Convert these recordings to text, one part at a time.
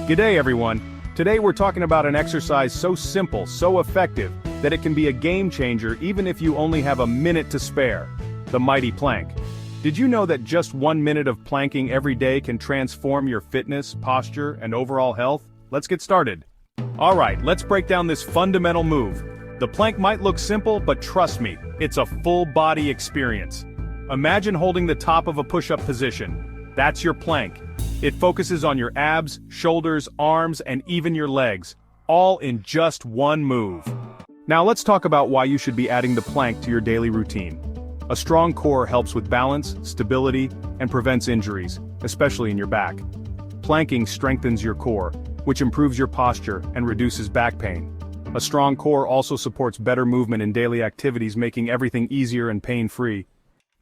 G'day everyone. Today we're talking about an exercise so simple, so effective, that it can be a game changer even if you only have a minute to spare. The mighty plank. Did you know that just 1 minute of planking every day can transform your fitness, posture, and overall health? Let's get started. Alright, let's break down this fundamental move. The plank might look simple, but trust me, it's a full body experience. Imagine holding the top of a push-up position. That's your plank. It focuses on your abs, shoulders, arms, and even your legs, all in just one move. Now let's talk about why you should be adding the plank to your daily routine. A strong core helps with balance, stability, and prevents injuries, especially in your back. Planking strengthens your core, which improves your posture and reduces back pain. A strong core also supports better movement in daily activities, making everything easier and pain-free.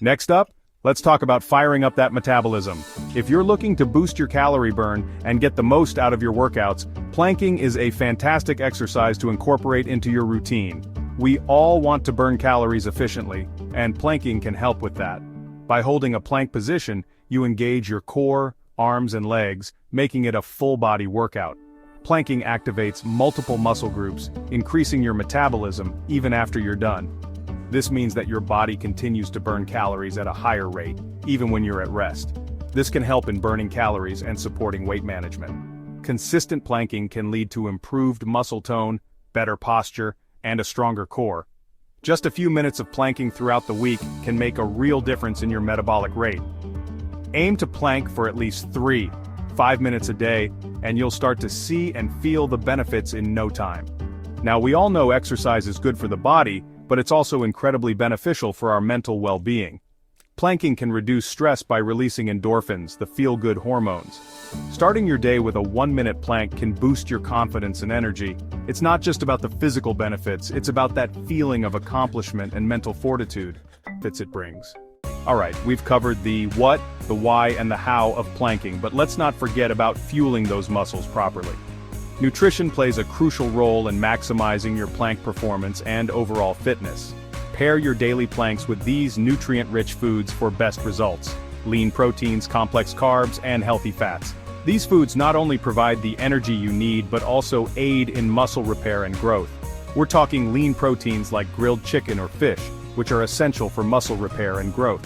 Next up, let's talk about firing up that metabolism. If you're looking to boost your calorie burn and get the most out of your workouts, planking is a fantastic exercise to incorporate into your routine. We all want to burn calories efficiently, and planking can help with that. By holding a plank position, you engage your core, arms and legs, making it a full-body workout. Planking activates multiple muscle groups, increasing your metabolism even after you're done. This means that your body continues to burn calories at a higher rate, even when you're at rest. This can help in burning calories and supporting weight management. Consistent planking can lead to improved muscle tone, better posture, and a stronger core. Just a few minutes of planking throughout the week can make a real difference in your metabolic rate. Aim to plank for at least 3-5 minutes a day, and you'll start to see and feel the benefits in no time. Now, we all know exercise is good for the body, but it's also incredibly beneficial for our mental well-being. Planking can reduce stress by releasing endorphins, the feel-good hormones. Starting your day with a 1-minute plank can boost your confidence and energy. It's not just about the physical benefits, it's about that feeling of accomplishment and mental fortitude that it brings. Alright, we've covered the what, the why, and the how of planking, but let's not forget about fueling those muscles properly. Nutrition plays a crucial role in maximizing your plank performance and overall fitness. Pair your daily planks with these nutrient-rich foods for best results: lean proteins, complex carbs, and healthy fats. These foods not only provide the energy you need but also aid in muscle repair and growth. We're talking lean proteins like grilled chicken or fish, which are essential for muscle repair and growth.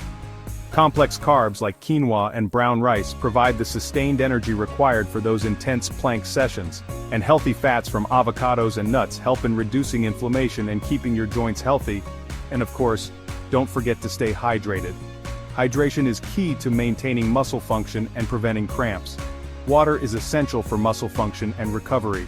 Complex carbs like quinoa and brown rice provide the sustained energy required for those intense plank sessions, and healthy fats from avocados and nuts help in reducing inflammation and keeping your joints healthy. And of course, don't forget to stay hydrated. Hydration is key to maintaining muscle function and preventing cramps. Water is essential for muscle function and recovery.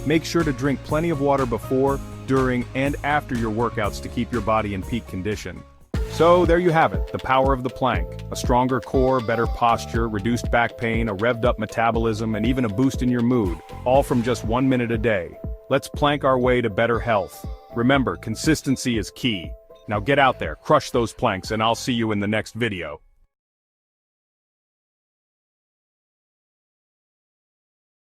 Make sure to drink plenty of water before, during, and after your workouts to keep your body in peak condition. So there you have it, the power of the plank. A stronger core, better posture, reduced back pain, a revved up metabolism, and even a boost in your mood, all from just 1 minute a day. Let's plank our way to better health. Remember, consistency is key. Now get out there, crush those planks, and I'll see you in the next video.